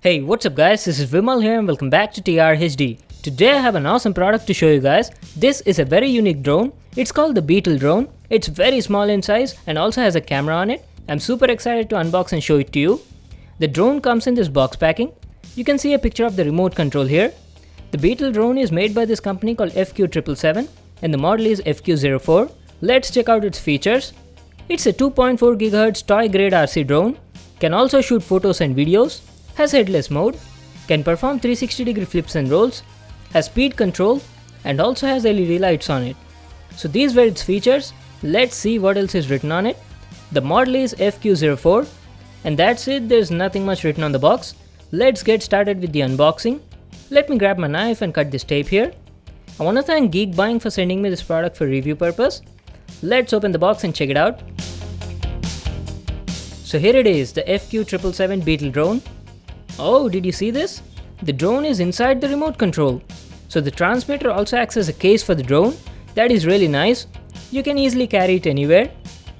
Hey, what's up guys, this is Vimal here and welcome back to TRHD. Today I have an awesome product to show you guys. This is a very unique drone. It's called the Beetle drone. It's very small in size and also has a camera on it. I'm super excited to unbox and show it to you. The drone comes in this box packing. You can see a picture of the remote control here. The Beetle drone is made by this company called FQ777 and the model is FQ04. Let's check out its features. It's a 2.4 GHz toy grade RC drone. Can also shoot photos and videos. Has headless mode, can perform 360-degree flips and rolls, has speed control and also has LED lights on it. So these were its features. Let's see what else is written on it. The model is FQ04 and that's it, there's nothing much written on the box. Let's get started with the unboxing. Let me grab my knife and cut this tape here. I want to thank Geek Buying for sending me this product for review purpose. Let's open the box and check it out. So here it is, the FQ777 Beetle drone. Oh, did you see this? The drone is inside the remote control. So the transmitter also acts as a case for the drone. That is really nice. You can easily carry it anywhere.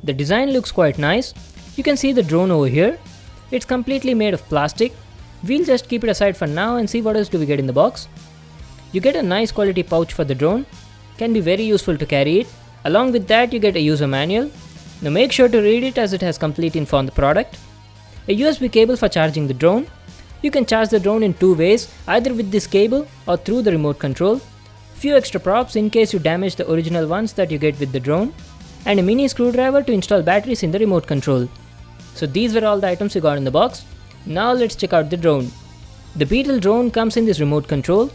The design looks quite nice. You can see the drone over here. It's completely made of plastic. We'll just keep it aside for now and see what else do we get in the box. You get a nice quality pouch for the drone. Can be very useful to carry it. Along with that you get a user manual. Now make sure to read it as it has complete info on the product. A USB cable for charging the drone. You can charge the drone in two ways, either with this cable or through the remote control. Few extra props in case you damage the original ones that you get with the drone. And a mini screwdriver to install batteries in the remote control. So these were all the items you got in the box. Now let's check out the drone. The Beetle drone comes in this remote control.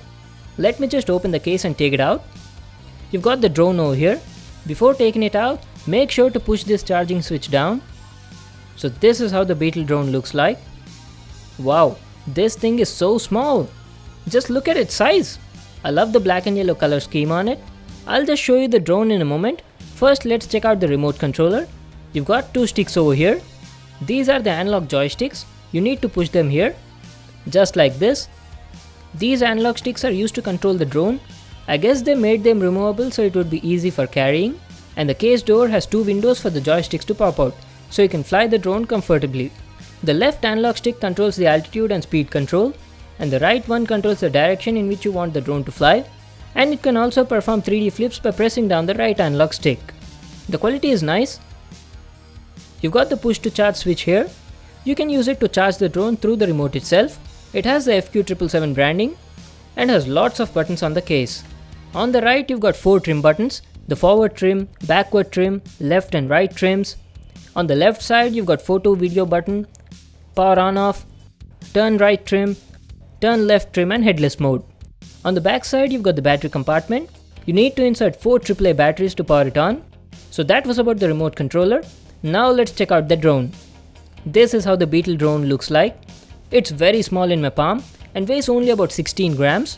Let me just open the case and take it out. You've got the drone over here. Before taking it out, make sure to push this charging switch down. So this is how the Beetle drone looks like. Wow, this thing is so small. Just look at its size. I love the black and yellow color scheme on it. I'll just show you the drone in a moment. First let's check out the remote controller. You've got two sticks over here. These are the analog joysticks. You need to push them here. Just like this. These analog sticks are used to control the drone. I guess they made them removable so it would be easy for carrying. And the case door has two windows for the joysticks to pop out, so you can fly the drone comfortably. The left analog stick controls the altitude and speed control, and the right one controls the direction in which you want the drone to fly, and it can also perform 3D flips by pressing down the right analog stick. The quality is nice. You've got the push to charge switch here. You can use it to charge the drone through the remote itself. It has the FQ777 branding and has lots of buttons on the case. On the right you've got 4 trim buttons, the forward trim, backward trim, left and right trims. On the left side you've got photo video button, power on off, turn right trim, turn left trim and headless mode. On the back side you've got the battery compartment. You need to insert 4 AAA batteries to power it on. So that was about the remote controller. Now let's check out the drone. This is how the Beetle drone looks like. It's very small in my palm and weighs only about 16 grams.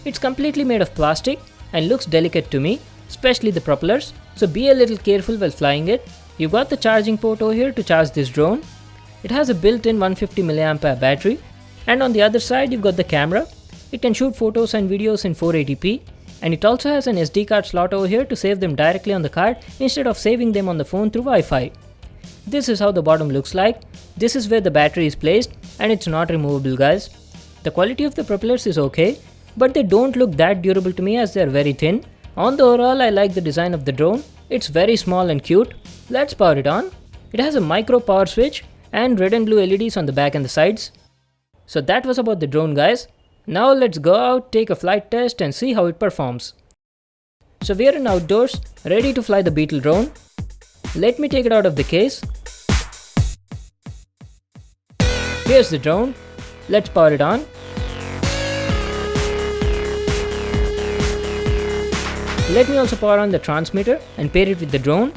It's completely made of plastic and looks delicate to me, especially the propellers, so be a little careful while flying it. You've got the charging port over here to charge this drone. It has a built-in 150 mAh battery, and on the other side you've got the camera. It can shoot photos and videos in 480p, and it also has an SD card slot over here to save them directly on the card instead of saving them on the phone through Wi-Fi. This is how the bottom looks like. This is where the battery is placed and it's not removable guys. The quality of the propellers is okay, but they don't look that durable to me as they are very thin. On the overall I like the design of the drone. It's very small and cute. Let's power it on. It has a micro power switch and red and blue LEDs on the back and the sides. So that was about the drone guys. Now let's go out, take a flight test and see how it performs. So we are in outdoors, ready to fly the Beetle drone. Let me take it out of the case. Here's the drone. Let's power it on. Let me also power on the transmitter and pair it with the drone.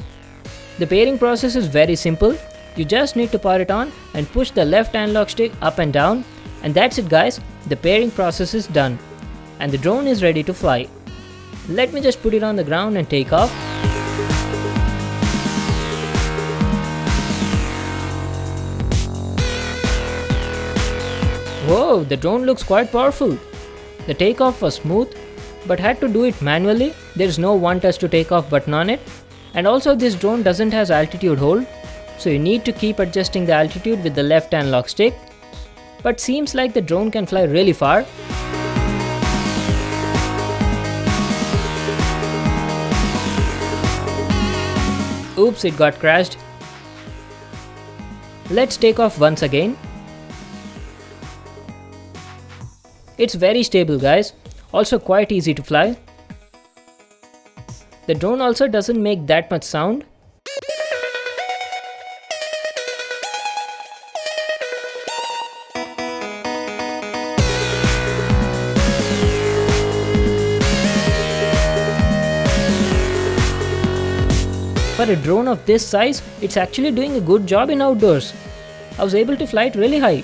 The pairing process is very simple. You just need to power it on and push the left analog stick up and down, and that's it guys, the pairing process is done and the drone is ready to fly. Let me just put it on the ground and take off. Whoa, the drone looks quite powerful. The takeoff was smooth, but had to do it manually. There is no one touch to take off button on it, and also this drone doesn't have altitude hold, so you need to keep adjusting the altitude with the left analog stick. but seems like the drone can fly really far. Oops, it got crashed. Let's take off once again. It's very stable, guys, also quite easy to fly. The drone also doesn't make that much sound. For a drone of this size, it's actually doing a good job in outdoors. I was able to fly it really high.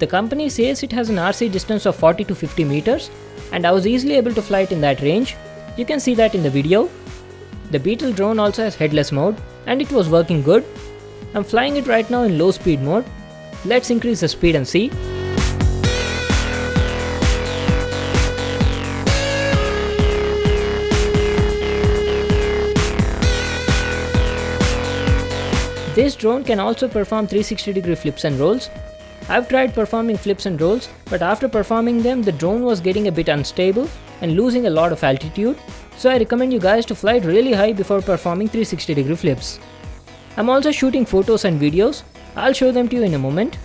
The company says it has an RC distance of 40 to 50 meters, and I was easily able to fly it in that range. You can see that in the video. The Beetle drone also has headless mode, and it was working good. I'm flying it right now in low speed mode. Let's increase the speed and see. This drone can also perform 360-degree flips and rolls. I've tried performing flips and rolls, but after performing them, the drone was getting a bit unstable and losing a lot of altitude, so I recommend you guys to fly it really high before performing 360-degree flips. I'm also shooting photos and videos. I'll show them to you in a moment.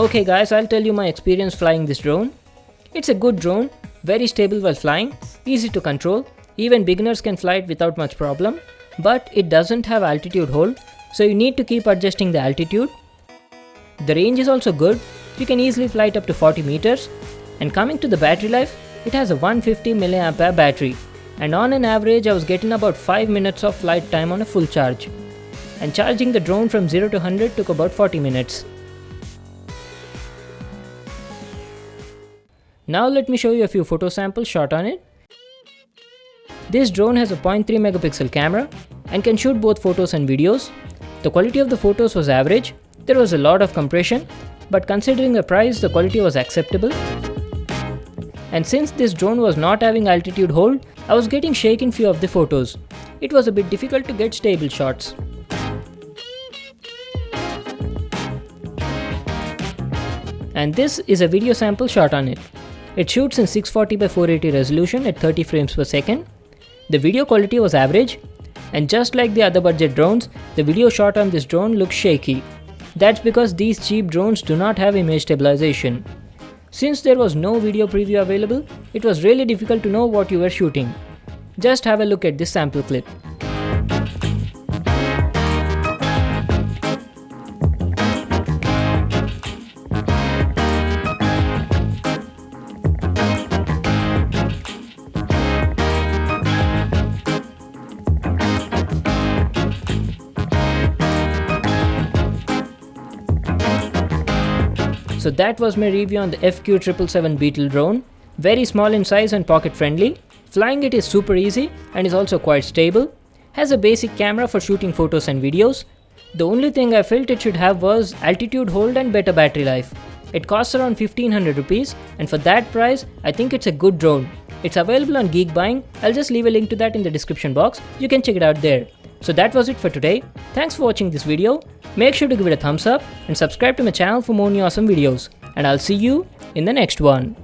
Okay guys, I'll tell you my experience flying this drone. It's a good drone, very stable while flying, easy to control, even beginners can fly it without much problem, but it doesn't have altitude hold, so you need to keep adjusting the altitude. The range is also good, you can easily fly it up to 40 meters, and coming to the battery life, it has a 150 mAh battery, and on an average I was getting about 5 minutes of flight time on a full charge, and charging the drone from 0 to 100 took about 40 minutes. Now let me show you a few photo samples shot on it. This drone has a 0.3 megapixel camera and can shoot both photos and videos. The quality of the photos was average, there was a lot of compression, but considering the price, the quality was acceptable. And since this drone was not having altitude hold, I was getting shake in few of the photos. It was a bit difficult to get stable shots. And this is a video sample shot on it. It shoots in 640 by 480 resolution at 30 frames per second. The video quality was average, and just like the other budget drones, the video shot on this drone looks shaky. That's because these cheap drones do not have image stabilization. Since there was no video preview available, it was really difficult to know what you were shooting. Just have a look at this sample clip. So that was my review on the FQ777 Beetle drone. Very small in size and pocket friendly. Flying it is super easy and is also quite stable. Has a basic camera for shooting photos and videos. The only thing I felt it should have was altitude hold and better battery life. It costs around 1500 rupees, and for that price, I think it's a good drone. It's available on Geek Buying. I'll just leave a link to that in the description box. You can check it out there. So that was it for today. Thanks for watching this video. Make sure to give it a thumbs up and subscribe to my channel for more new awesome videos. And I'll see you in the next one.